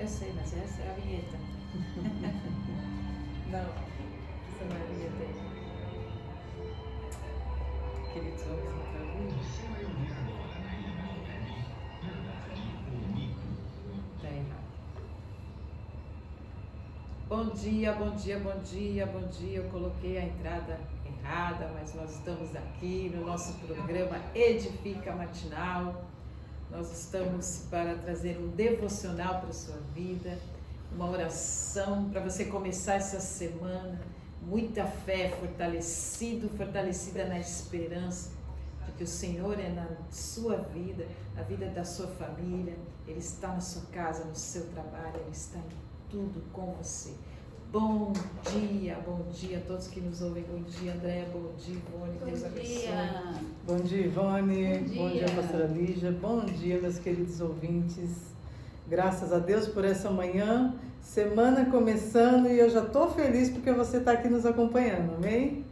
Eu sei, mas essa é a vinheta. Não, essa não é a vinheta aí. Queridos, vamos entrar ali. Tá errado. Bom dia, bom dia, bom dia, bom dia. Eu coloquei a entrada errada, mas nós estamos aqui no nosso programa Edifica Matinal. Nós estamos para trazer um devocional para a sua vida, uma oração para você começar essa semana, muita fé, fortalecida na esperança de que o Senhor é na sua vida, na vida da sua família, Ele está na sua casa, no seu trabalho, Ele está em tudo com você. Bom dia a todos que nos ouvem. Bom dia, André. Bom dia, Ivone. Deus abençoe. Bom dia, Ivone. Bom dia, pastora Lígia. Bom dia, meus queridos ouvintes. Graças a Deus por essa manhã. Semana começando e eu já estou feliz porque você está aqui nos acompanhando. Amém?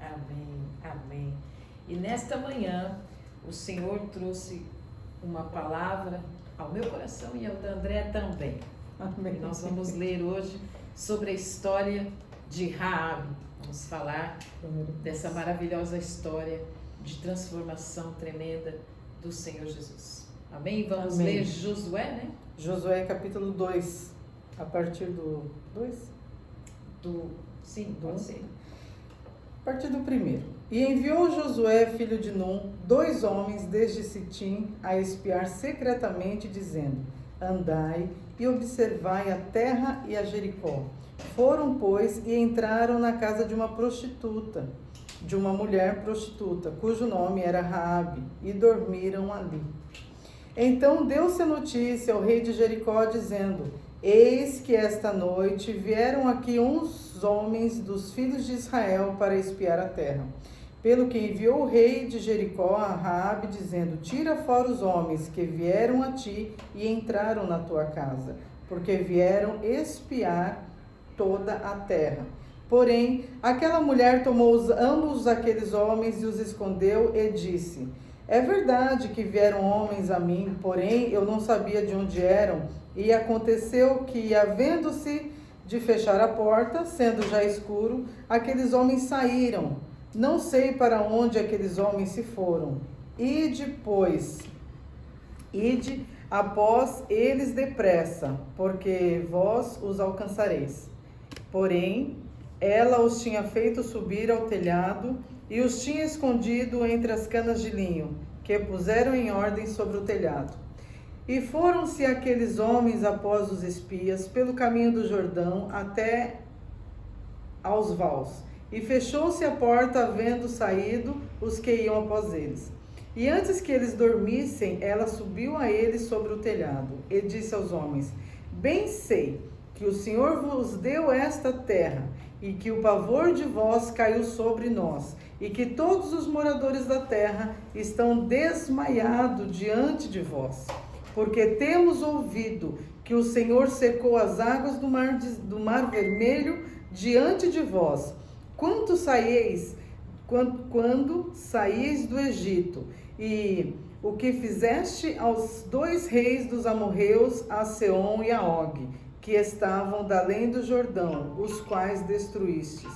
Amém, amém. E nesta manhã, o Senhor trouxe uma palavra ao meu coração e ao da André também. Amém. E nós vamos ler hoje sobre a história de Raabe. Vamos falar dessa maravilhosa história de transformação tremenda do Senhor Jesus. Amém? Vamos Amém. ler Josué, né? Josué capítulo 2, a partir do 2? Sim, pode ser. A partir do 1. E enviou Josué, filho de Num, 2 homens desde Sitim a espiar secretamente, dizendo: andai e observai a terra e a Jericó. Foram, pois, e entraram na casa de uma prostituta, de uma mulher prostituta, cujo nome era Raabe, e dormiram ali. Então deu-se a notícia ao rei de Jericó, dizendo: eis que esta noite vieram aqui uns homens dos filhos de Israel para espiar a terra. Pelo que enviou o rei de Jericó a Raabe, dizendo: tira fora os homens que vieram a ti e entraram na tua casa, porque vieram espiar toda a terra. Porém, aquela mulher tomou ambos aqueles homens e os escondeu e disse: é verdade que vieram homens a mim, porém eu não sabia de onde eram. E aconteceu que, havendo-se de fechar a porta, sendo já escuro, aqueles homens saíram. Não sei para onde aqueles homens se foram. Ide após eles depressa, porque vós os alcançareis. Porém, ela os tinha feito subir ao telhado e os tinha escondido entre as canas de linho, que puseram em ordem sobre o telhado. E foram-se aqueles homens após os espias pelo caminho do Jordão até aos vales. E fechou-se a porta, havendo saído os que iam após eles. E antes que eles dormissem, ela subiu a eles sobre o telhado e disse aos homens: bem sei que o Senhor vos deu esta terra, e que o pavor de vós caiu sobre nós, e que todos os moradores da terra estão desmaiados diante de vós. Porque temos ouvido que o Senhor secou as águas do mar Vermelho diante de vós, quando saíeis do Egito, e o que fizeste aos 2 reis dos amorreus, a Seom e a Og, que estavam da além do Jordão, os quais destruístes.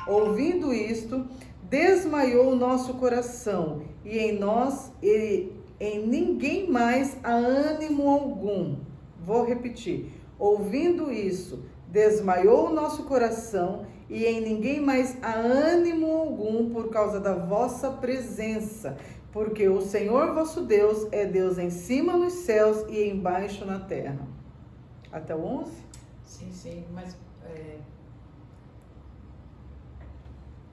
Ouvindo isto, desmaiou o nosso coração, e em nós e em ninguém mais há ânimo algum. Vou repetir. Ouvindo isso, desmaiou o nosso coração, e em ninguém mais há ânimo algum por causa da vossa presença, porque o Senhor vosso Deus é Deus em cima nos céus e embaixo na terra. Até o 11? Sim, mas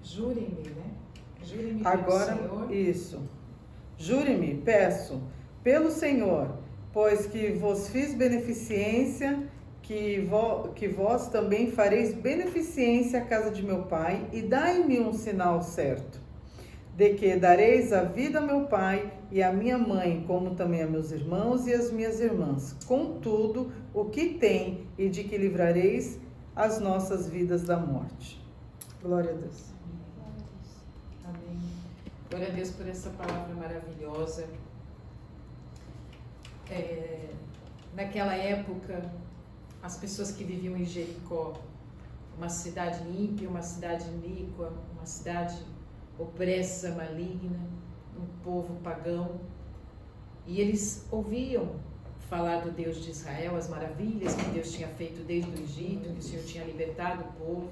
jurem-me, né? Jurem-me agora, pelo Senhor. Isso. Jure-me, peço, pelo Senhor, pois que vos fiz beneficência, que vós também fareis beneficência à casa de meu pai, e dai-me um sinal certo, de que dareis a vida a meu pai e a minha mãe, como também a meus irmãos e as minhas irmãs, com tudo o que tem, e de que livrareis as nossas vidas da morte. Glória a Deus. Amém. Glória a Deus por essa palavra maravilhosa. naquela época, as pessoas que viviam em Jericó, uma cidade ímpia, uma cidade iníqua, uma cidade opressa, maligna, um povo pagão, e eles ouviam falar do Deus de Israel, as maravilhas que Deus tinha feito desde o Egito, que o Senhor tinha libertado o povo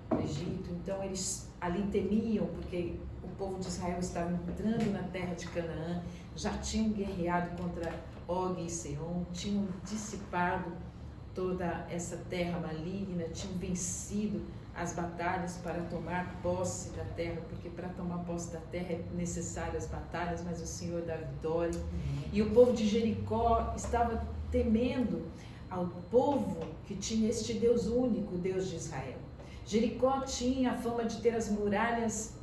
do Egito. Então eles ali temiam, porque o povo de Israel estava entrando na terra de Canaã, já tinham guerreado contra Og e Seom, tinham dissipado toda essa terra maligna, tinham vencido as batalhas para tomar posse da terra, porque para tomar posse da terra é necessário as batalhas, mas o Senhor dá vitória. E o povo de Jericó estava temendo ao povo que tinha este Deus único, o Deus de Israel. Jericó tinha a fama de ter as muralhas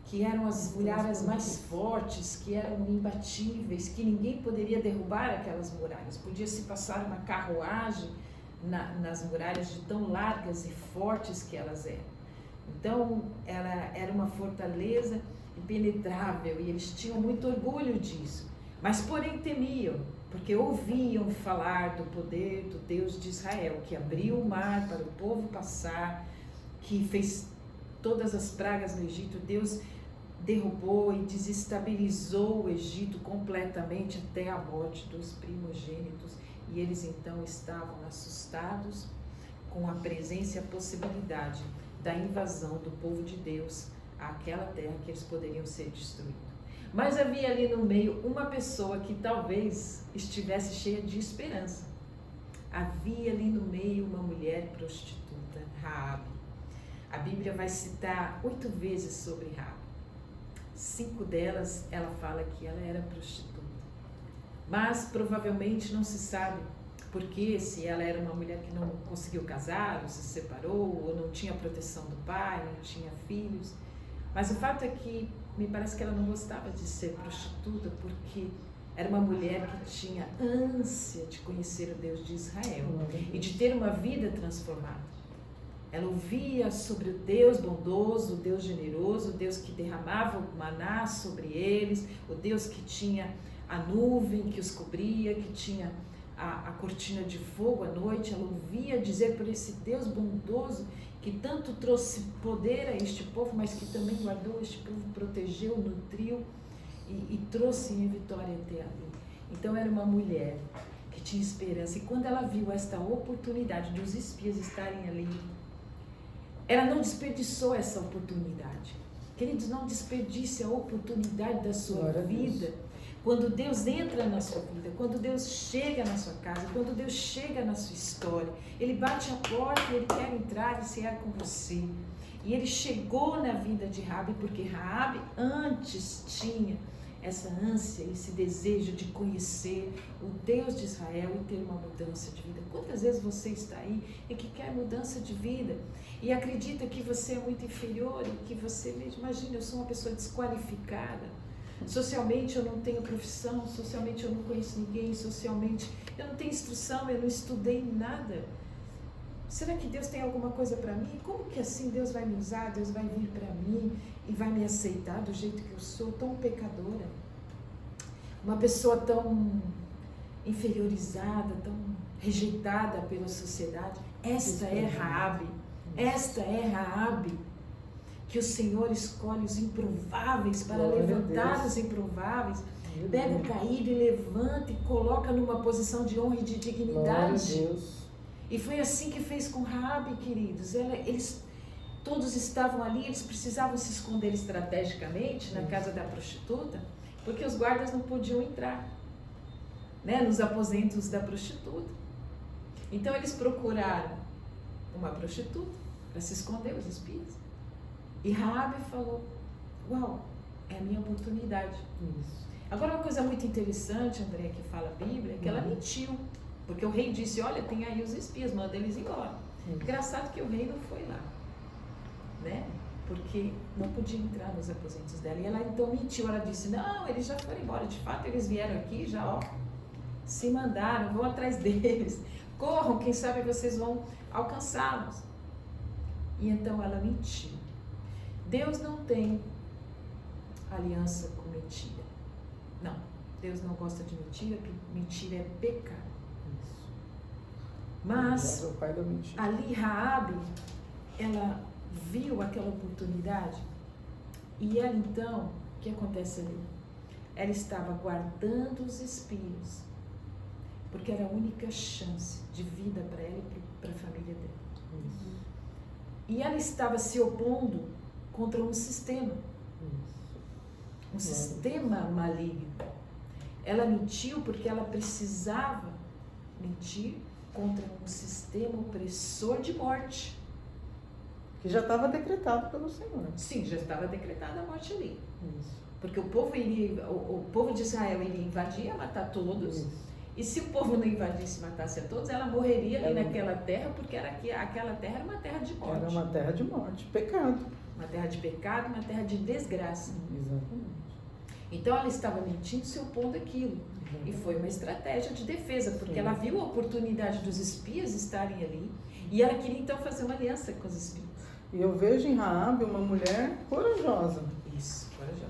que eram as muralhas mais fortes, que eram imbatíveis, que ninguém poderia derrubar aquelas muralhas. Podia-se passar uma carruagem nas muralhas de tão largas e fortes que elas eram. Então, ela era uma fortaleza impenetrável e eles tinham muito orgulho disso. Mas, porém, temiam, porque ouviam falar do poder do Deus de Israel, que abriu o mar para o povo passar, que fez todas as pragas no Egito. Deus derrubou e desestabilizou o Egito completamente até a morte dos primogênitos. E eles então estavam assustados com a presença e a possibilidade da invasão do povo de Deus àquela terra que eles poderiam ser destruídos. Mas havia ali no meio uma pessoa que talvez estivesse cheia de esperança. Havia ali no meio uma mulher prostituta, Raabe. A Bíblia vai citar 8 vezes sobre Raabe. 5 delas ela fala que ela era prostituta. Mas provavelmente não se sabe porque, se ela era uma mulher que não conseguiu casar, ou se separou, ou não tinha proteção do pai, não tinha filhos. Mas o fato é que me parece que ela não gostava de ser prostituta, porque era uma mulher que tinha ânsia de conhecer o Deus de Israel e de ter uma vida transformada. Ela ouvia sobre o Deus bondoso, o Deus generoso, o Deus que derramava o maná sobre eles, o Deus que tinha a nuvem que os cobria, que tinha a cortina de fogo à noite. Ela ouvia dizer por esse Deus bondoso que tanto trouxe poder a este povo, mas que também guardou este povo, protegeu, nutriu e trouxe em vitória até ali. Então era uma mulher que tinha esperança, e quando ela viu esta oportunidade de os espias estarem ali, ela não desperdiçou essa oportunidade. Queridos, não desperdice a oportunidade da sua vida. Quando Deus entra na sua vida, quando Deus chega na sua casa, quando Deus chega na sua história, Ele bate a porta e Ele quer entrar e cear com você. E Ele chegou na vida de Raabe, porque Raabe antes tinha essa ânsia, esse desejo de conhecer o Deus de Israel e ter uma mudança de vida. Quantas vezes você está aí e que quer mudança de vida e acredita que você é muito inferior e que você mesmo, imagina, eu sou uma pessoa desqualificada, socialmente eu não tenho profissão, socialmente eu não conheço ninguém, socialmente eu não tenho instrução, eu não estudei nada. Será que Deus tem alguma coisa para mim? Como que assim Deus vai me usar? Deus vai vir para mim e vai me aceitar do jeito que eu sou, tão pecadora? Uma pessoa tão inferiorizada, tão rejeitada pela sociedade. Esta é Raabe. Esta é Raabe, que o Senhor escolhe os improváveis para levantar os improváveis. Pega o caído e levanta e coloca numa posição de honra e de dignidade. E foi assim que fez com Raabe, queridos. Eles todos estavam ali, eles precisavam se esconder estrategicamente na casa da prostituta, porque os guardas não podiam entrar, né, nos aposentos da prostituta. Então eles procuraram uma prostituta para se esconder, os espias. E Raabe falou: uau, é a minha oportunidade. Isso. Agora, uma coisa muito interessante, André, que fala a Bíblia, é que ela mentiu. Porque o rei disse: olha, tem aí os espias, manda eles embora. Engraçado que o rei não foi lá, né? Porque não podia entrar nos aposentos dela. E ela então mentiu, ela disse: não, eles já foram embora, de fato eles vieram aqui, já ó, se mandaram, vão atrás deles, corram, quem sabe vocês vão alcançá-los. E então ela mentiu. Deus não tem aliança com mentira. Não, Deus não gosta de mentira, porque mentira é pecado. Mas O pai da mentira. ali Raabe, ela viu aquela oportunidade e ela então, o que acontece ali? Ela estava guardando os espios, porque era a única chance de vida para ela e para a família dela. Isso. E ela estava se opondo contra um sistema, um sistema maligno. Ela mentiu porque ela precisava mentir contra um sistema opressor de morte. Que já estava decretado pelo Senhor. Sim, já estava decretada a morte ali. Isso. Porque o povo de Israel iria invadir, ia matar todos. Isso. E se o povo não invadisse e matasse a todos, ela morreria ali Ela- naquela terra, porque aquela terra era uma terra de morte. Era uma terra de morte, pecado. Uma terra de pecado, uma terra de desgraça. Exatamente. Então ela estava mentindo, se opondo àquilo. E foi uma estratégia de defesa, porque Sim. ela viu a oportunidade dos espias estarem ali e ela queria então fazer uma aliança com os espias. E eu vejo em Raabe uma mulher corajosa. Isso, corajosa.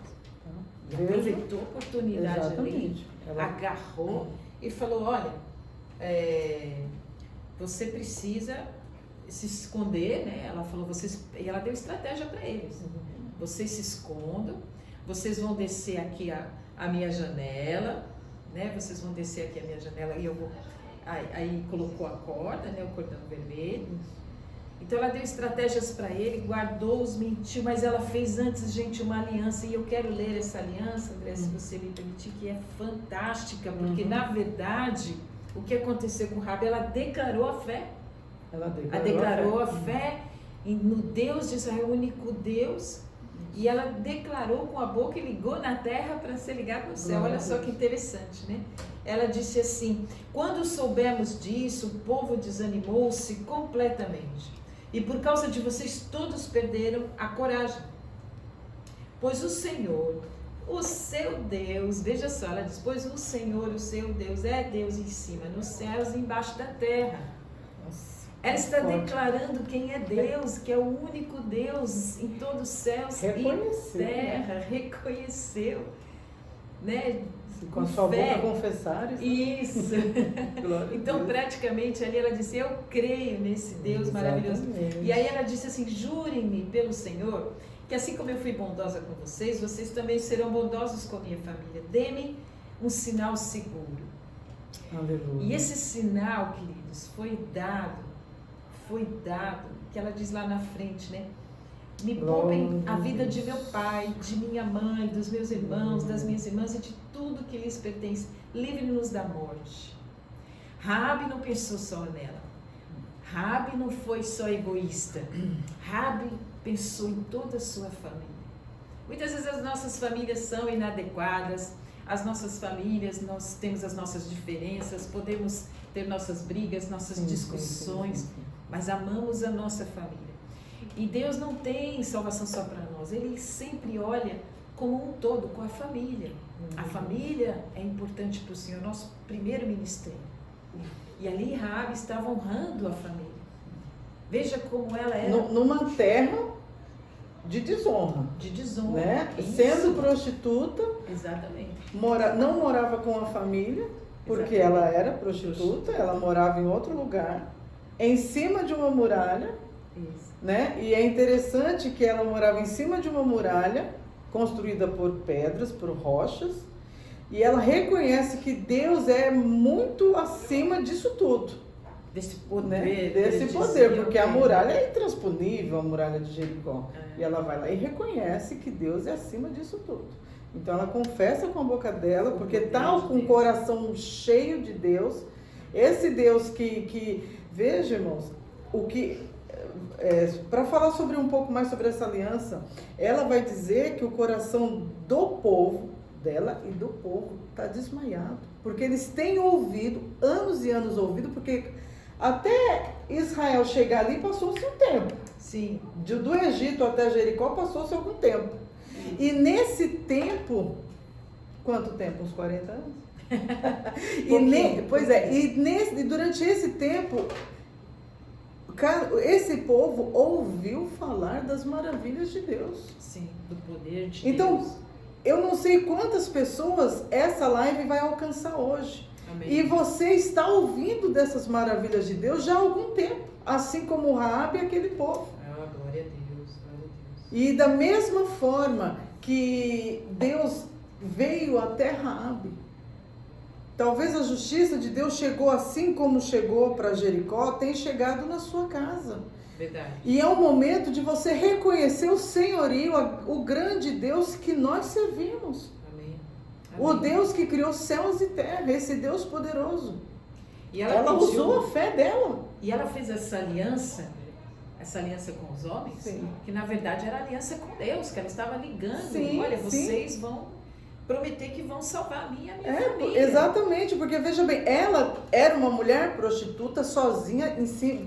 Tá? E Vejo- aproveitou a oportunidade ali, Exatamente. Ela- agarrou e falou, olha, você precisa se esconder, né? Ela falou, e ela deu estratégia para eles. Vocês se escondam, vocês vão descer aqui a minha janela, né? Vocês vão descer aqui a minha janela e eu vou... Aí colocou a corda, né? O cordão vermelho. Então ela deu estratégias para ele, guardou-os, mentiu, mas ela fez antes, gente, uma aliança. E eu quero ler essa aliança, André, se você me permitir, que é fantástica, porque na verdade, o que aconteceu com Raabe, ela declarou a fé. Ela Declarou a fé no Deus de Israel, o único Deus. E ela declarou com a boca e ligou na terra para ser ligado no céu. Olha só que interessante, né? Ela disse assim: quando soubemos disso, o povo desanimou-se completamente. E por causa de vocês todos perderam a coragem. Pois o Senhor, o seu Deus, veja só, ela diz, pois o Senhor, o seu Deus, é Deus em cima, nos céus e embaixo da terra. Nossa, Ela está forte. declarando quem é Deus, que é o único Deus em todos os céus e terra. Reconheceu, né? Com a sua fé. boca confessares. Isso. Glória a Então, Deus. praticamente, ali ela disse, eu creio nesse Deus maravilhoso. Exatamente. E aí ela disse assim, jurem-me pelo Senhor, que assim como eu fui bondosa com vocês, vocês também serão bondosos com a minha família. Dê-me um sinal seguro. Aleluia. E esse sinal, queridos, foi dado, que ela diz lá na frente, né? Me poupem a vida de meu pai, de minha mãe, dos meus irmãos, das minhas irmãs e de tudo que lhes pertence. Livre-nos da morte. Raabe não pensou só nela. Raabe não foi só egoísta. Raabe pensou em toda a sua família. Muitas vezes as nossas famílias são inadequadas. As nossas famílias, nós temos as nossas diferenças, podemos ter nossas brigas, nossas discussões, mas amamos a nossa família. E Deus não tem salvação só para nós, Ele sempre olha como um todo, com a família. A família é importante para o Senhor, nosso primeiro ministério. E ali Raabe estava honrando a família. Veja como ela era Numa terra de desonra. de desonra. Né? Isso. Sendo prostituta, Exatamente. não morava com a família, porque Exatamente. ela era prostituta, ela morava em outro lugar, em cima de uma muralha, Isso. né? E é interessante que ela morava em cima de uma muralha, construída por pedras, por rochas, e ela reconhece que Deus é muito acima disso tudo. Desse poder. Né? Desse dizia poder, porque a que- muralha é intransponível, a muralha de Jericó. É. E ela vai lá e reconhece que Deus é acima disso tudo. Então ela confessa com a boca dela, porque está com o coração cheio de Deus. Esse Deus que veja, irmãos, o que para falar sobre um pouco mais sobre essa aliança, ela vai dizer que o coração do povo dela e do povo está desmaiado, porque eles têm ouvido, anos e anos ouvido, porque até Israel chegar ali passou-se um tempo. Sim. Do Egito até Jericó passou-se algum tempo. E nesse tempo, quanto tempo? Uns 40 anos? E durante esse tempo, esse povo ouviu falar das maravilhas de Deus. Sim, do poder de Então, Deus. eu não sei quantas pessoas essa live vai alcançar hoje. Amém. E você está ouvindo dessas maravilhas de Deus já há algum tempo, assim como Raabe e aquele povo. Glória a Deus, glória a Deus. E da mesma forma que Deus veio até Raabe, talvez a justiça de Deus chegou assim como chegou para Jericó, tem chegado na sua casa. Verdade. E é o momento de você reconhecer o senhorio, o grande Deus que nós servimos. Amém. O Deus que criou céus e terra, esse Deus poderoso. E Ela pediu, usou a fé dela. e ela fez essa aliança com os homens, Sim. que na verdade era aliança com Deus, que ela estava ligando. Sim, Olha, sim. vocês vão prometer que vão salvar a minha família. Exatamente, porque veja bem, ela era uma mulher prostituta sozinha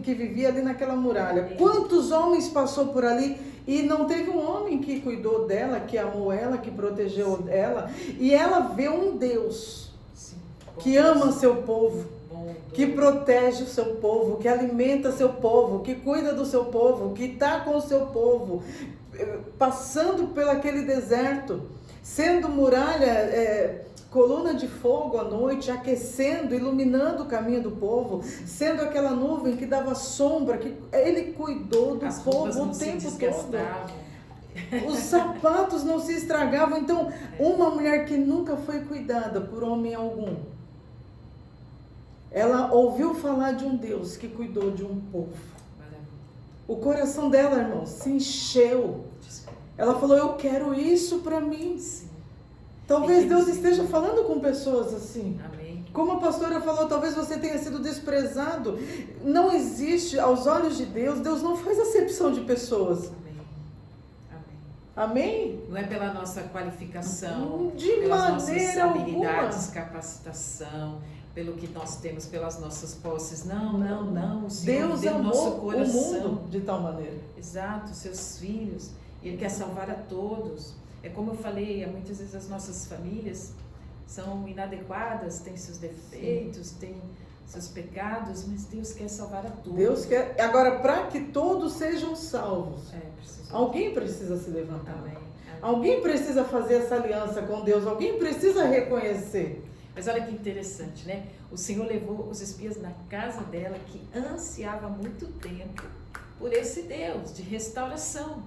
que vivia ali naquela muralha. Sim. Quantos homens passou por ali e não teve um homem que cuidou dela, que amou ela, que protegeu Sim. ela? E ela vê um Deus Sim. que ama seu povo, Bom, que protege o seu povo, que alimenta seu povo, que cuida do seu povo, que está com o seu povo, passando por aquele deserto, sendo muralha, coluna de fogo à noite, aquecendo, iluminando o caminho do povo, sendo aquela nuvem que dava sombra, que ele cuidou do povo o tempo todo. Os sapatos não se estragavam. Então, uma mulher que nunca foi cuidada por homem algum, ela ouviu falar de um Deus que cuidou de um povo. O coração dela, irmão, se encheu. Ela falou, eu quero isso para mim. Sim. Talvez Deus esteja falando com pessoas assim. Amém. Como a pastora falou, talvez você tenha sido desprezado. Não existe, aos olhos de Deus, Deus não faz acepção de pessoas. Amém. Amém. Amém? Não é pela nossa qualificação, De pelas nossas maneira habilidades, capacitação, pelo que nós temos, pelas nossas posses. Não, não, não. O Senhor Deus deu o nosso amou o coração. mundo de tal maneira. Exato, seus filhos. E Ele quer salvar a todos. É como eu falei, muitas vezes as nossas famílias são inadequadas, têm seus defeitos, têm seus pecados, mas Deus quer salvar a todos. Deus quer. Agora, para que todos sejam salvos, Precisa. alguém precisa se levantar. Amém. Amém. Alguém precisa fazer essa aliança com Deus. Alguém precisa reconhecer. Mas olha que interessante, né? O Senhor levou os espias na casa dela, que ansiava muito tempo por esse Deus de restauração.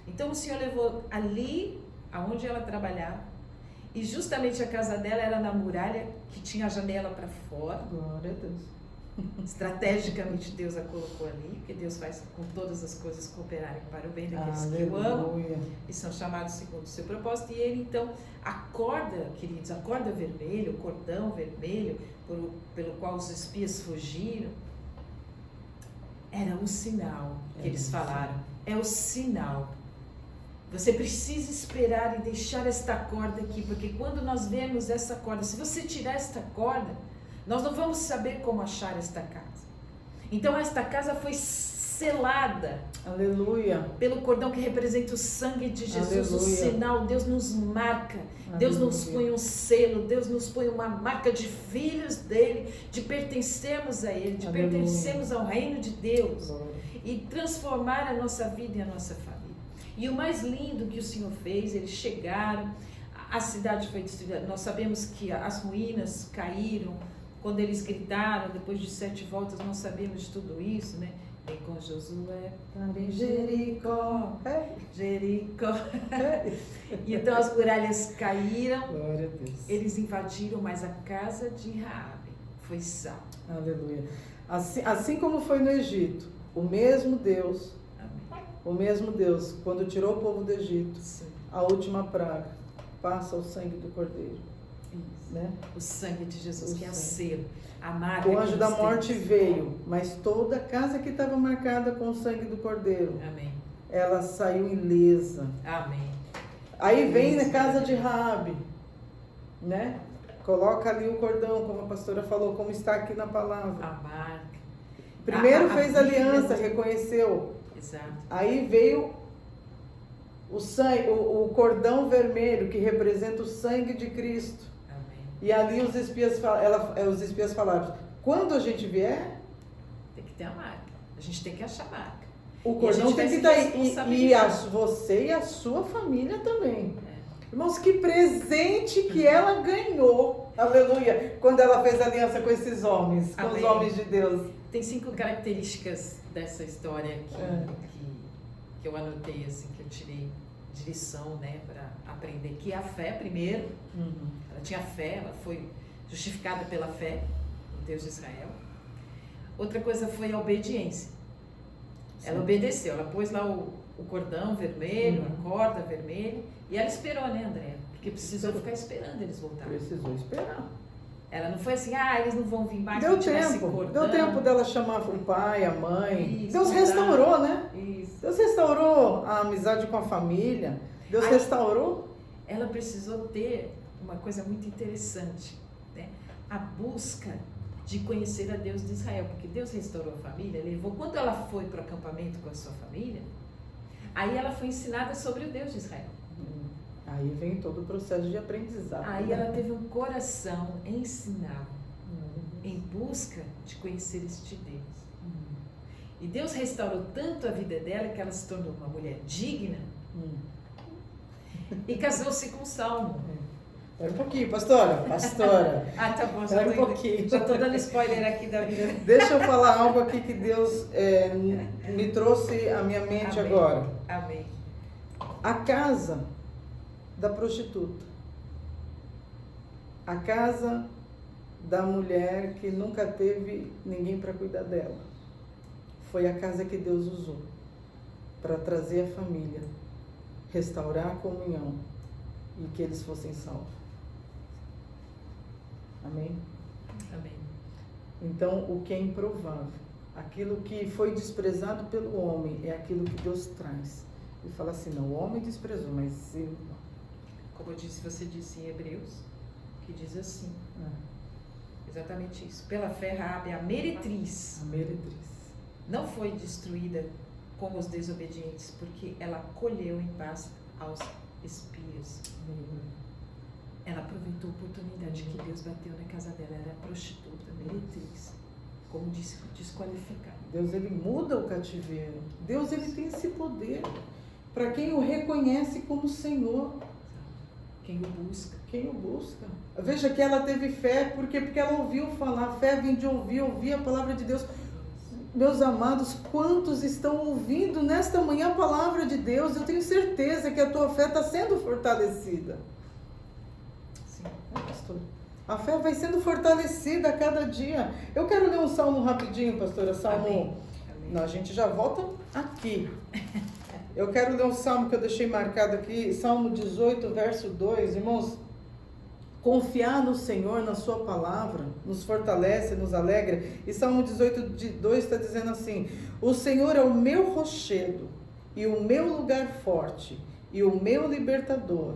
Então o Senhor levou ali, aonde ela trabalhava, e justamente a casa dela era na muralha, que tinha a janela para fora. Glória a Deus. Estrategicamente Deus a colocou ali, porque Deus faz com todas as coisas cooperarem para o bem daqueles que o amam e são chamados segundo o seu propósito. E ele então, a corda, queridos, a corda vermelha, o cordão vermelho pelo qual os espias fugiram, era um sinal que eles falaram. É o sinal. Você precisa esperar e deixar esta corda aqui, porque quando nós vemos essa corda, se você tirar esta corda, nós não vamos saber como achar esta casa. Então esta casa foi selada. Aleluia. Pelo cordão que representa o sangue de Jesus. Aleluia. O sinal, Deus nos marca. Aleluia. Deus nos põe um selo, Deus nos põe uma marca de filhos dele, de pertencermos a ele, de Aleluia. Pertencermos ao reino de Deus. Aleluia. E transformar a nossa vida e a nossa família. E o mais lindo que o Senhor fez, eles chegaram, a cidade foi destruída. Nós sabemos que as ruínas caíram quando eles gritaram, depois de 7 voltas, nós sabemos de tudo isso, né? Vem com Josué para Jericó, Jericó. E então as muralhas caíram, glória a Deus. Eles invadiram, mas a casa de Raabe foi salva. Aleluia. Assim como foi no Egito, o mesmo Deus, o mesmo Deus, quando tirou o povo do Egito, sim, a última praga, passa o sangue do Cordeiro. Isso. Né? O sangue de Jesus, que é o selo, a marca. O anjo da morte veio, mas toda a casa que estava marcada com o sangue do Cordeiro, amém, ela saiu ilesa. Amém. Aí vem na casa de Raabe, né? Coloca ali o cordão, como a pastora falou, como está aqui na palavra. A marca. Primeiro fez aliança, reconheceu. Exato. Aí veio o sangue, o cordão vermelho que representa o sangue de Cristo. Amém. E ali os espias falaram: quando a gente vier, tem que ter a marca. A gente tem que achar a marca. O cordão tem que estar aí. E você e a sua família também. Irmãos, que presente que ela ganhou, aleluia, quando ela fez aliança com esses homens, com Amém. os homens de Deus. Tem 5 características dessa história que eu anotei, assim, que eu tirei de lição, né, para aprender. Que é a fé, primeiro. Ela tinha fé, ela foi justificada pela fé no Deus de Israel. Outra coisa foi a obediência. Ela obedeceu, ela pôs lá o cordão vermelho, a corda vermelha, e ela esperou, né, André? Porque precisou ficar esperando eles voltarem. Precisou esperar. Ela não foi assim, eles não vão vir mais. Deu tempo dela chamar o pai, a mãe. Isso, Deus restaurou, né? Isso. Deus restaurou a amizade com a família. Deus restaurou. Ela precisou ter uma coisa muito interessante, né? A busca de conhecer a Deus de Israel, porque Deus restaurou a família, levou. Quando ela foi para o acampamento com a sua família, aí ela foi ensinada sobre o Deus de Israel. Aí vem todo o processo de aprendizado. Aí ela teve um coração ensinado em busca de conhecer este Deus. E Deus restaurou tanto a vida dela que ela se tornou uma mulher digna e casou-se com Salmo. Espera um pouquinho, pastora. Tá bom, Espera um pouquinho. Já estou dando spoiler aqui da vida. Deixa eu falar algo aqui que Deus me trouxe à minha mente agora. Amém. A casa da prostituta. A casa da mulher que nunca teve ninguém para cuidar dela. Foi a casa que Deus usou para trazer a família, restaurar a comunhão e que eles fossem salvos. Amém? Amém. Então, o que é improvável, aquilo que foi desprezado pelo homem, é aquilo que Deus traz. Ele fala assim, não, o homem desprezou, mas eu... Como você disse em Hebreus, que diz assim, exatamente isso. Pela fé, Raabe, a meretriz, não foi destruída como os desobedientes, porque ela acolheu em paz aos espias. Ela aproveitou a oportunidade que Deus bateu na casa dela. Era prostituta, meretriz, como disse, desqualificada. Deus, ele muda o cativeiro. Deus, ele tem esse poder para quem o reconhece como Senhor. Quem o busca. Veja que ela teve fé, porque ela ouviu falar. Fé vem de ouvir a palavra de Deus. Meus amados, quantos estão ouvindo nesta manhã a palavra de Deus? Eu tenho certeza que a tua fé está sendo fortalecida. Sim. Pastor. A fé vai sendo fortalecida a cada dia. Eu quero ler um salmo rapidinho, pastora. Salmo. Amém. Não, a gente já volta aqui. Eu quero ler um salmo que eu deixei marcado aqui, Salmo 18, verso 2. Irmãos, confiar no Senhor, na sua palavra, nos fortalece, nos alegra. E Salmo 18, 2 está dizendo assim: o Senhor é o meu rochedo e o meu lugar forte e o meu libertador.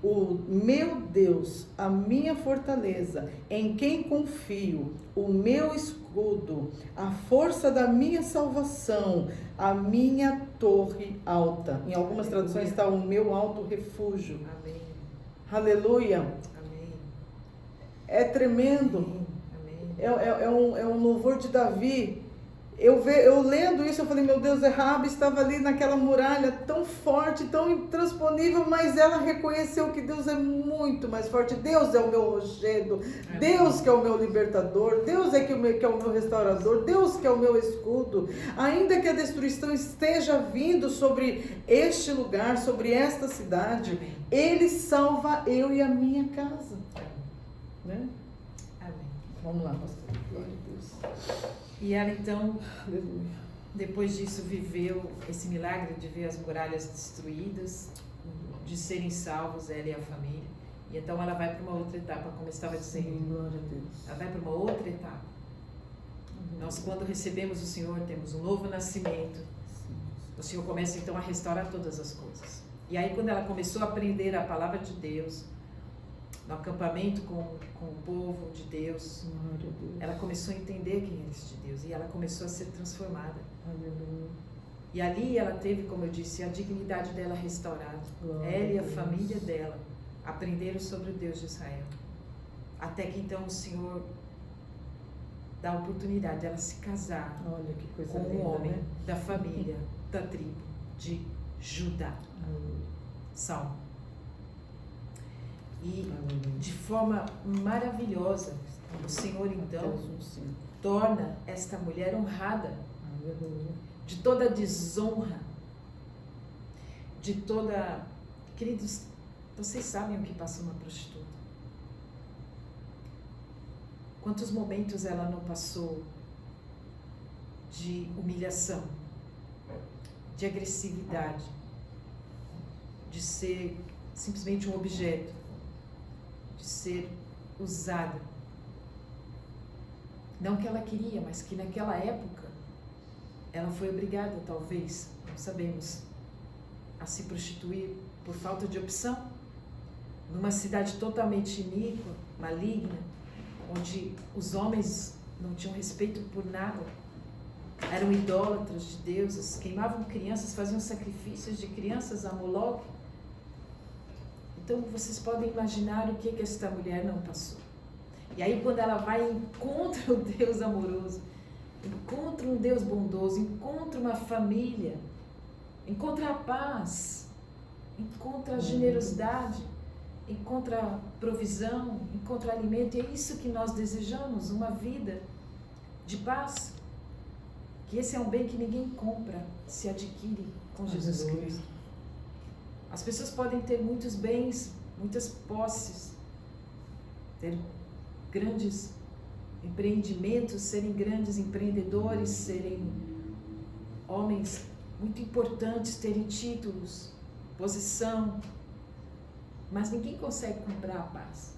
O meu Deus, a minha fortaleza, em quem confio, o meu escudo, a força da minha salvação, a minha torre alta. Em algumas traduções está o meu alto refúgio. Amém. Aleluia. Amém. É tremendo. Amém. É um louvor de Davi. Eu lendo isso, eu falei, meu Deus, Raabe estava ali naquela muralha tão forte, tão intransponível, mas ela reconheceu que Deus é muito mais forte. Deus é o meu rochedo, Deus que é o meu libertador, Deus que é o meu restaurador, Deus que é o meu escudo. Ainda que a destruição esteja vindo sobre este lugar, sobre esta cidade, Ele salva eu e a minha casa. Né? Amém. Vamos lá, pastor. Glória a Deus. E ela então, depois disso, viveu esse milagre de ver as muralhas destruídas, de serem salvos, ela e a família. E então ela vai para uma outra etapa, como eu estava dizendo. Sim, glória a Deus. Ela vai para uma outra etapa. Nós, quando recebemos o Senhor, temos um novo nascimento. O Senhor começa então a restaurar todas as coisas. E aí, quando ela começou a aprender a palavra de Deus, no acampamento com o povo de Deus, ela começou a entender quem era este Deus e ela começou a ser transformada. Aleluia. E ali ela teve, como eu disse, a dignidade dela restaurada. Ela e a família dela aprenderam sobre o Deus de Israel. Até que então o Senhor dá a oportunidade dela se casar com um homem, né? Da família, da tribo de Judá. Salmo. E de forma maravilhosa, o Senhor então Mateus 1:5. torna esta mulher honrada Aleluia. de toda desonra, de toda... Queridos, vocês sabem o que passa uma prostituta. Quantos momentos ela não passou de humilhação, de agressividade, de ser simplesmente um objeto, de ser usada. Não que ela queria, mas que naquela época ela foi obrigada, talvez, não sabemos, a se prostituir por falta de opção, numa cidade totalmente iníqua, maligna, onde os homens não tinham respeito por nada, eram idólatras de deuses, queimavam crianças, faziam sacrifícios de crianças a Moloque. Então vocês podem imaginar o que esta mulher não passou. E aí quando ela vai e encontra o Deus amoroso, encontra um Deus bondoso, encontra uma família, encontra a paz, encontra a generosidade, encontra provisão, encontra alimento, e é isso que nós desejamos, uma vida de paz, que esse é um bem que ninguém compra, se adquire com Jesus Cristo. As pessoas podem ter muitos bens, muitas posses, ter grandes empreendimentos, serem grandes empreendedores, serem homens muito importantes, terem títulos, posição, mas ninguém consegue comprar a paz.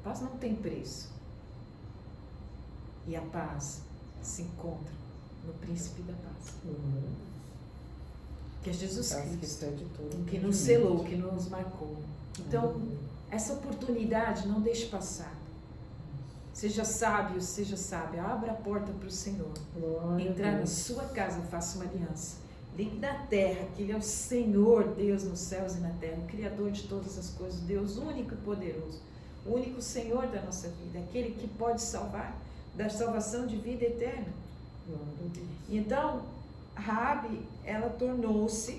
A paz não tem preço. E a paz se encontra no Príncipe da Paz, que é Jesus Cristo, que nos selou, que nos marcou. Então, essa oportunidade não deixe passar. Seja sábio, seja sábia, abra a porta para o Senhor. Entrar na sua casa, faça uma aliança. Ligue na terra, que Ele é o Senhor, Deus nos céus e na terra, o Criador de todas as coisas, Deus único e poderoso, o único Senhor da nossa vida, aquele que pode salvar, dar salvação de vida eterna. Então, Raabe, ela tornou-se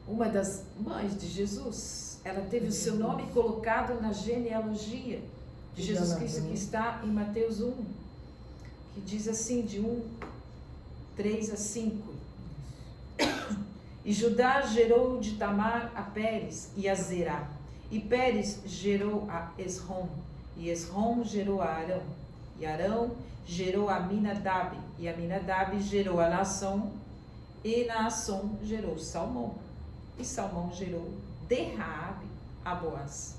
uma das mães de Jesus. Ela teve o seu nome colocado na genealogia de Jesus Cristo, que está em Mateus 1, que diz assim, de 1:3-5. E Judá gerou de Tamar a Pérez e a Zerá. E Pérez gerou a Esrom. E Esrom gerou a Arão. E Arão gerou a Aminadab. E Aminadab gerou a Naasson. E Naasson gerou Salmão. E Salmão gerou de Raabe a Boaz.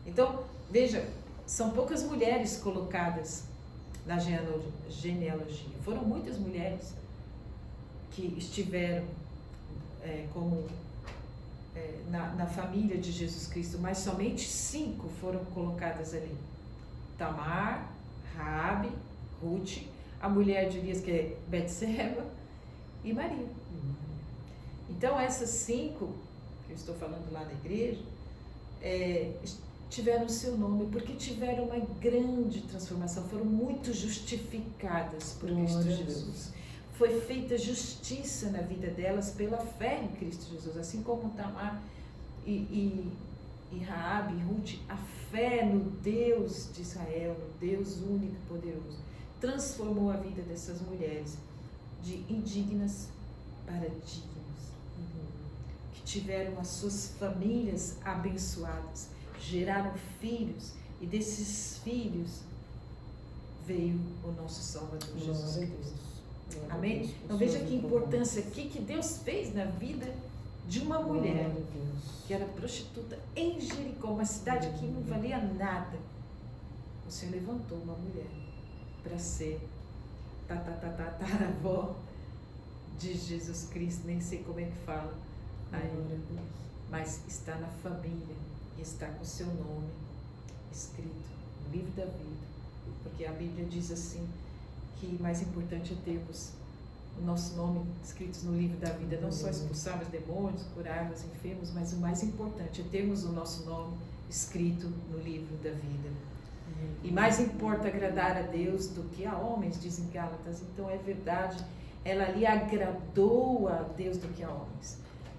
Então, veja, são poucas mulheres colocadas na genealogia. Foram muitas mulheres que estiveram na família de Jesus Cristo, mas somente 5 foram colocadas ali: Tamar, Raabe, Ruth, a mulher de Elias, que é Betseba, e Maria. Então essas 5 que eu estou falando lá na igreja tiveram o seu nome porque tiveram uma grande transformação, foram muito justificadas por Cristo Jesus. Foi feita justiça na vida delas pela fé em Cristo Jesus, assim como Tamar e Raabe e Ruth, a fé no Deus de Israel, no Deus único e poderoso, transformou a vida dessas mulheres de indignas para dignas, que tiveram as suas famílias abençoadas, geraram filhos, e desses filhos veio o nosso Salvador Jesus Cristo. Amém? Então veja que importância aqui que Deus fez na vida de uma mulher que era prostituta em Jericó, uma cidade que não valia nada. O Senhor levantou uma mulher para ser tataravó de Jesus Cristo, nem sei como é que fala ainda, mas está na família e está com o seu nome escrito no livro da vida, porque a Bíblia diz assim, que mais importante é termos o nosso nome escrito no livro da vida, não só expulsarmos demônios, curarmos enfermos, mas o mais importante é termos o nosso nome escrito no livro da vida. E mais importa agradar a Deus do que a homens, dizem Gálatas. Então é verdade, ela ali agradou a Deus do que a homens.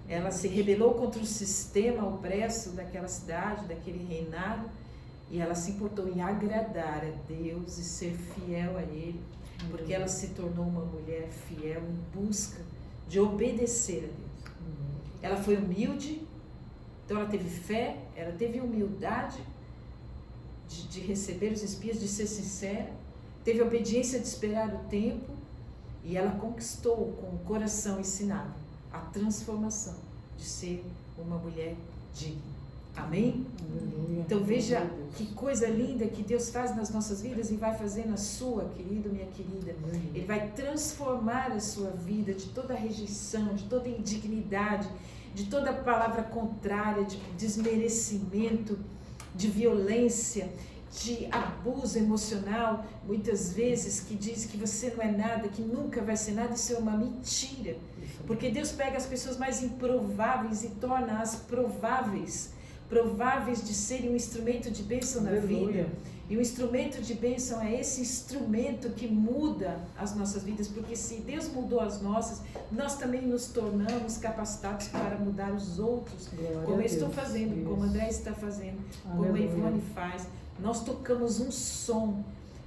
Ela se rebelou contra o sistema opresso daquela cidade, daquele reinado, e ela se importou em agradar a Deus e ser fiel a Ele, porque ela se tornou uma mulher fiel em busca de obedecer a Deus. Ela foi humilde, então ela teve fé, ela teve humildade de receber os espias, de ser sincera, teve obediência de esperar o tempo, e ela conquistou com o coração ensinado a transformação de ser uma mulher digna. Amém? Aleluia. Então veja que coisa linda que Deus faz nas nossas vidas e vai fazer na sua, querido, minha querida. Ele vai transformar a sua vida de toda rejeição, de toda indignidade, de toda palavra contrária, de desmerecimento, de violência, de abuso emocional, muitas vezes, que diz que você não é nada, que nunca vai ser nada. Isso é uma mentira. Porque Deus pega as pessoas mais improváveis e torna-as prováveis de serem um instrumento de bênção na vida. E o instrumento de bênção é esse instrumento que muda as nossas vidas, porque se Deus mudou as nossas, nós também nos tornamos capacitados para mudar os outros, como eu estou fazendo, como André está fazendo, como a Ivone faz. Nós tocamos um som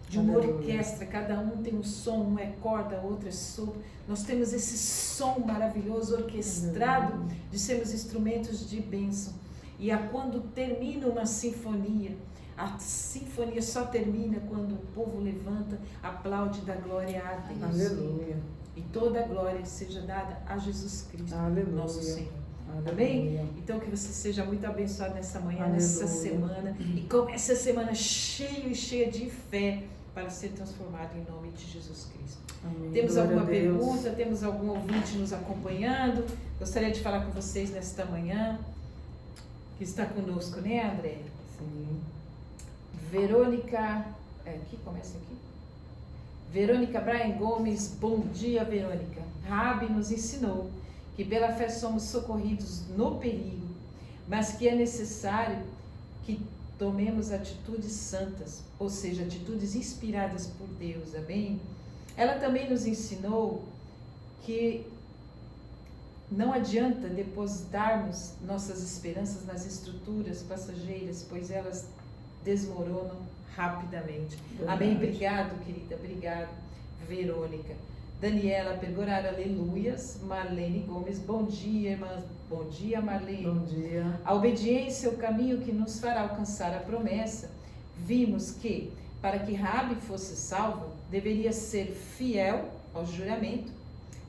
de uma orquestra, cada um tem um som, um é corda, outro é sopro. Nós temos esse som maravilhoso, orquestrado, de sermos instrumentos de bênção. E quando termina uma sinfonia, a sinfonia só termina quando o povo levanta, aplaude, dá glória a Deus. Aleluia. E toda a glória seja dada a Jesus Cristo, Aleluia. nosso Senhor. Aleluia. Amém? Então que você seja muito abençoado nessa manhã, Aleluia. nessa semana, e comece a semana cheio e cheia de fé para ser transformado em nome de Jesus Cristo. Amém. Temos Glória alguma a Deus. pergunta? Temos algum ouvinte nos acompanhando? Gostaria de falar com vocês nesta manhã, que está conosco, né, André? Sim. Verônica, aqui, começa aqui. Verônica Brian Gomes, bom dia, Verônica. Rabi nos ensinou que pela fé somos socorridos no perigo, mas que é necessário que tomemos atitudes santas, ou seja, atitudes inspiradas por Deus, amém? Ela também nos ensinou que não adianta depositarmos nossas esperanças nas estruturas passageiras, pois elas desmoronam rapidamente. Verdade. Amém? Obrigado, querida. Obrigado, Verônica. Daniela Pergoraro, aleluias. Marlene Gomes, bom dia, irmãs. Bom dia, Marlene. Bom dia. A obediência é o caminho que nos fará alcançar a promessa. Vimos que, para que Raabe fosse salvo, deveria ser fiel ao juramento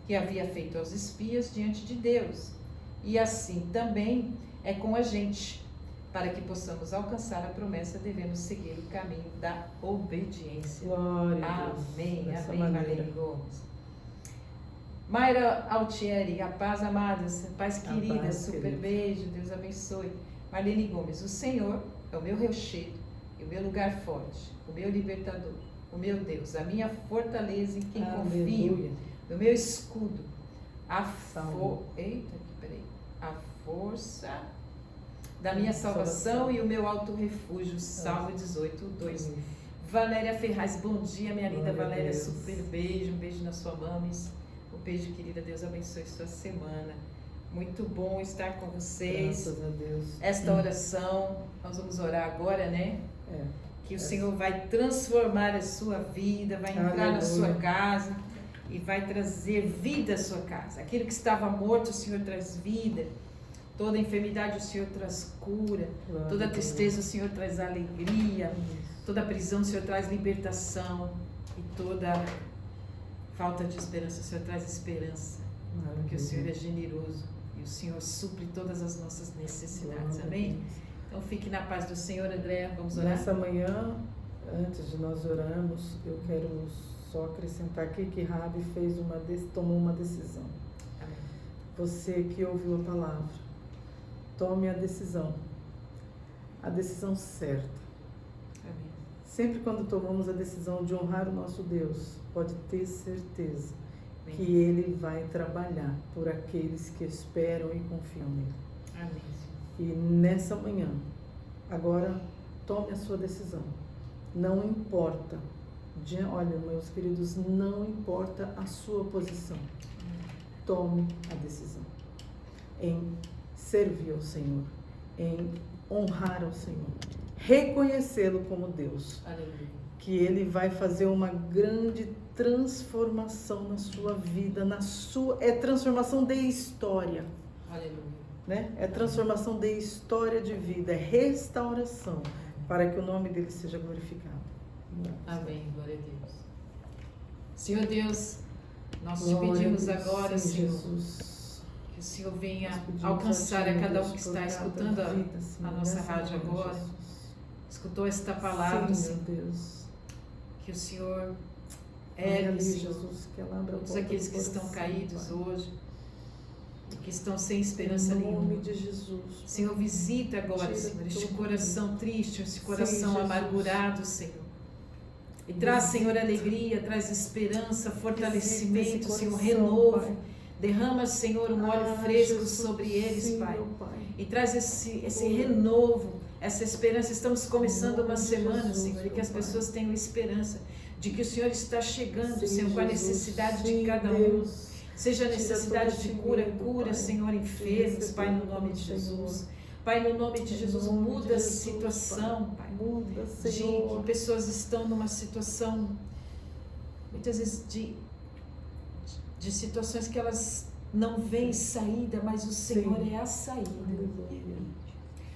que havia feito aos espias diante de Deus. E assim também é com a gente. Para que possamos alcançar a promessa, devemos seguir o caminho da obediência. Glória a Deus. Amém, Dessa amém, maneira. Marlene Gomes. Mayra Altieri, a paz, amadas, paz querida, paz, super querida. beijo, Deus abençoe. Marlene Gomes, o Senhor é o meu rochedo e o meu lugar forte, o meu libertador, o meu Deus, a minha fortaleza em quem confio, Aleluia. o meu escudo, Salmo. a força da minha salvação e o meu alto refúgio, Salmo 18, 2. Valéria Ferraz, bom dia, minha linda Glória a Valéria, Deus. super beijo, um beijo na sua mames, um beijo, querida, Deus abençoe sua semana. Muito bom estar com vocês. Graças a Deus. Esta oração, nós vamos orar agora, né? É. Que o Senhor vai transformar a sua vida, vai entrar na Aleluia. sua casa e vai trazer vida à sua casa. Aquilo que estava morto, o Senhor traz vida. Toda enfermidade, o Senhor traz cura. Glória Toda a Deus. tristeza, o Senhor traz alegria. Toda prisão, o Senhor traz libertação. E toda falta de esperança, o Senhor traz esperança. Porque o Senhor é generoso e o Senhor supre todas as nossas necessidades. Glória a Amém? Deus. Então fique na paz do Senhor, André. Vamos orar? Nessa manhã, antes de nós orarmos, eu quero só acrescentar aqui que Raabe tomou uma decisão. Amém. Você que ouviu a palavra, tome a decisão certa. Amém. Sempre quando tomamos a decisão de honrar o nosso Deus, pode ter certeza Amém. que Ele vai trabalhar por aqueles que esperam e confiam nele. Amém. E nessa manhã, agora, tome a sua decisão. Não importa, olha, meus queridos, não importa a sua posição. Tome a decisão. em servir ao Senhor, em honrar ao Senhor, reconhecê-lo como Deus. Aleluia. Que Ele vai fazer uma grande transformação na sua vida, é transformação de história, Aleluia. né? É transformação de história de vida, é restauração, para que o nome dele seja glorificado. Amém, glória a Deus. Senhor Deus, nós te Glória pedimos a Deus, agora, sim, Senhor, Jesus. que o Senhor venha Nós pedimos alcançar a cada um Deus, que por está cada escutando vida, Senhor, a nossa nessa rádio manhã, agora, Jesus. escutou esta palavra, Sim, Senhor, meu Deus. que o Senhor Olha ergue, ali, Senhor, Jesus, que ela abra a todos porta aqueles do que estão coração, caídos Pai. hoje, e que estão sem esperança Em nome nenhuma. de Jesus. Senhor, visita agora, Tira Senhor, este todo coração triste, este coração Jesus. amargurado, Senhor. E traz, Senhor, alegria, traz esperança, fortalecimento, esse Senhor, coração, renovo. Pai. Derrama, Senhor, um óleo fresco Jesus, sobre eles, sim, Pai. meu Pai. E traz esse renovo, essa esperança. Estamos começando Em nome uma de semana, Jesus, Senhor, e que meu as Pai. pessoas tenham esperança de que o Senhor está chegando, Sim, Senhor, com a Jesus, necessidade sim, de cada um. Deus. Seja a Tira necessidade todo de esse cura, medo, cura, Pai. Senhor, enfermos, receber Pai, no o nome de Senhor. Jesus. Pai, no nome de Em Jesus, nome de muda a Jesus, situação, Pai. Muda, De Senhor. que pessoas estão numa situação, muitas vezes de situações que elas não veem saída, mas o Senhor Sim. é a saída. Aleluia.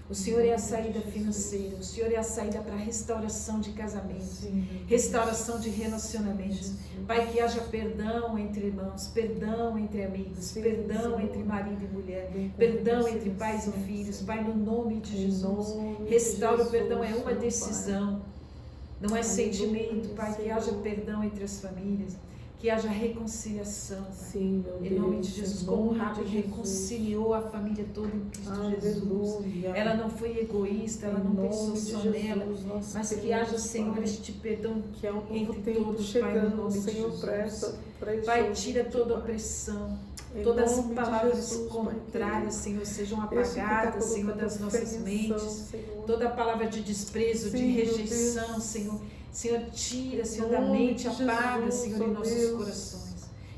O Senhor é a saída financeira, o Senhor é a saída para a restauração de casamentos, Sim, meu Deus. restauração de relacionamentos. Jesus. Pai, que haja perdão entre irmãos, perdão entre amigos, Sim, perdão Senhor. entre marido e mulher, Vem com perdão entre pais e reconciliação, filhos. Senhor. Pai, no nome de Em Jesus, nome de restaura o Jesus, perdão, é uma meu decisão, não é Aleluia, sentimento, Pai, que Senhor. haja perdão entre as famílias, que haja reconciliação, Pai. Pai. Sim, meu Em Deus. nome de Jesus, em como nome Rabi de Jesus. reconciliou a família toda em Cristo Jesus. Aleluia. Ela não foi egoísta, ela Em não nome pensou de só Jesus, nela, nós mas que cremos, haja, Senhor, Pai, este perdão que é um novo entre tempo todos, Pai, no chegando, nome de Senhor, Jesus. para esse Pai, jogo, tira toda Pai. opressão, Em todas as nome de palavras Jesus, Pai contrárias, querido. Senhor, sejam Esse que tá apagadas, Senhor, colocando das nossas ofensa, mentes. Senhor. Toda palavra de desprezo, de Sim, meu rejeição, Deus. Senhor. Senhor, tira, Senhor, Em da nome mente, de apaga, Jesus, Senhor, ó em nossos Deus. corações.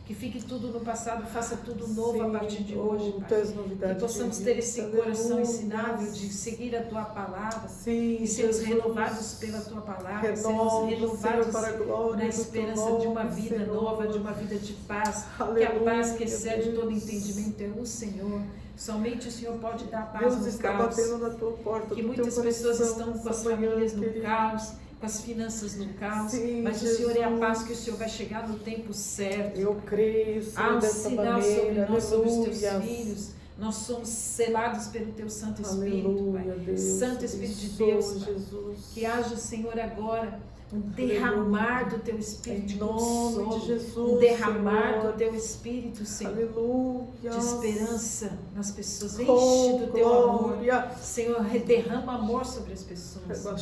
Que fique tudo no passado, faça tudo novo a Sim, partir de oh, hoje, Pai. tuas novidades Que possamos de ter vida. esse coração Aleluia. ensinável de seguir a Tua palavra. Sim, E sermos Jesus. renovados pela Tua palavra, sermos Renova, renovados Senhor, para a glória na do teu esperança de uma nome, vida Senhor. nova, de uma vida de paz. Que a Aleluia, paz que excede todo Deus. entendimento é o Senhor. Somente o Senhor pode dar paz Deus no está caos. batendo na tua porta, Que do muitas teu pessoas coração estão com as nessa manhã, famílias no querido. caos, com as finanças no caos, Sim, mas o Senhor é a Jesus. paz que o Senhor vai chegar no tempo certo. Eu creio, Há Senhor, um dessa sinal sobre maneira. nós, sobre os teus Aleluia. filhos. Nós somos selados pelo Teu Santo Espírito, Aleluia, Pai. Deus. Santo Espírito de Abençoa, Deus, Pai. Jesus. Que haja, Senhor, agora um derramar do Teu Espírito de Em nome consolo, de Jesus, um derramar Senhor. do Teu Espírito, Senhor, Aleluia. de esperança nas pessoas. Enche Oh, do Teu amor. glória. Senhor, derrama amor sobre as pessoas. A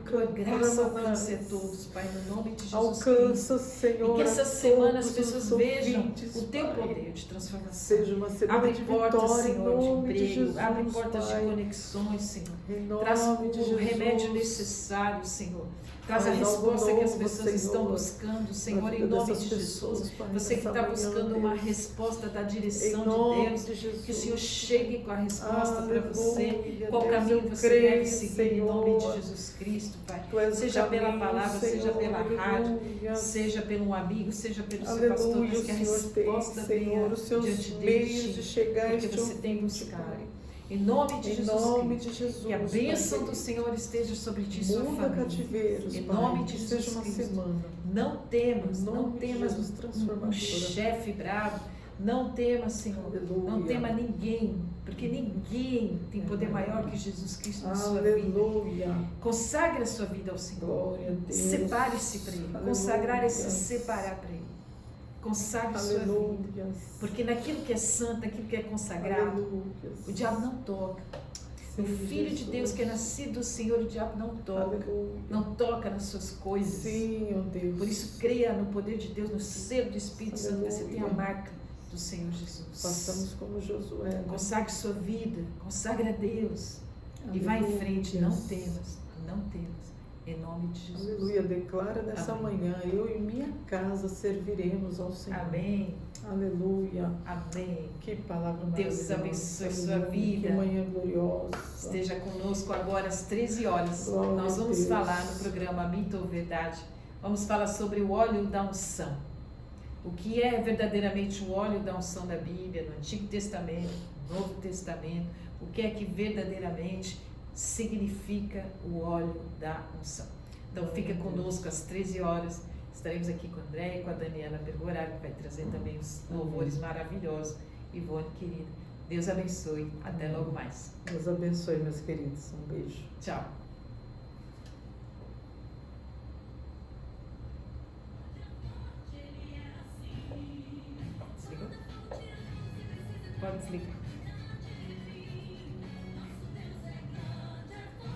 Tua graça alcance a todos, Pai, no nome de Jesus Cristo. Alcança, Senhor. E que essa a semana as todos pessoas os vejam ouvintes, o Teu Pai. poder de transformação. Seja uma semana Abre de portas, vitória, em Senhor, de nome de emprego. Jesus, Abre portas Pai. de conexões, Senhor. Em Traz nome de o Jesus. remédio necessário, Senhor. Traz a Faz algo resposta que as novo, pessoas estão Senhor, buscando, na Senhor, em vida nome dessas de pessoas, Jesus. Pai, Você que nessa está manhã, buscando uma Deus. resposta da Em direção nome de Deus, de Jesus. que o Senhor chegue com a resposta para você. Aleluia, Qual Deus, caminho eu você creio, deve seguir em nome de Senhor. Jesus Cristo, Pai. Tu és o Seja pela caminho, palavra, seja Senhor, pela rádio, aleluia. seja pelo um amigo, seja pelo seu pastor, Aleluia, mas o que a Senhor tem, resposta venha Senhor, os seus diante meios de de ti, chegar a porque este você tem ouvinte, buscado. Pai. Em nome de Em Jesus nome Cristo. de Jesus, Que a bênção Pai. do Senhor esteja sobre ti e sua Muda família. cativeiros, Em Pai, nome de que Jesus seja uma Cristo. semana. Não temas, Em não nome de temas Jesus, um transformadora. chefe bravo. Não temas, Senhor. Aleluia. Não tema ninguém, porque ninguém tem poder maior que Jesus Cristo na sua vida. Aleluia. Consagre a sua vida ao Senhor. Glória a Deus. Separe-se para Ele. Aleluia. Consagrar é se separar para Ele. Consagre sua vida. Aleluia. Porque naquilo que é santo, naquilo que é consagrado, Aleluia. o diabo não toca. Sim, O Filho de Jesus. Deus que é nascido do Senhor, o diabo não toca. Aleluia. Não toca nas suas coisas. Sim, ó Deus. Por isso, creia no poder de Deus, no selo do Espírito Santo. Você tem a Aleluia. marca do Senhor Jesus. Passamos como Josué. né? Consagre sua vida, consagre a Deus. E vai em Aleluia. frente, não temas, não temas. Em nome de Jesus. Aleluia. Declara nessa Amém. manhã, eu e minha casa serviremos ao Senhor. Amém. Aleluia. Amém. Que palavra Deus maravilhosa. abençoe sua Aleluia. vida. Que manhã gloriosa. Esteja conosco agora às 13 horas. Glória Nós a vamos Deus. falar no programa Mito ou Verdade. Vamos falar sobre o óleo da unção. O que é verdadeiramente o óleo da unção da Bíblia, no Antigo Testamento, no Novo Testamento. O que é que verdadeiramente significa o óleo da unção. Então fica conosco às 13 horas. Estaremos aqui com a André e com a Daniela Bergorari, que vai trazer também os louvores maravilhosos. Ivone, querida, Deus abençoe. Até logo mais. Deus abençoe, meus queridos. Um beijo. Tchau. Desligou? Pode desligar.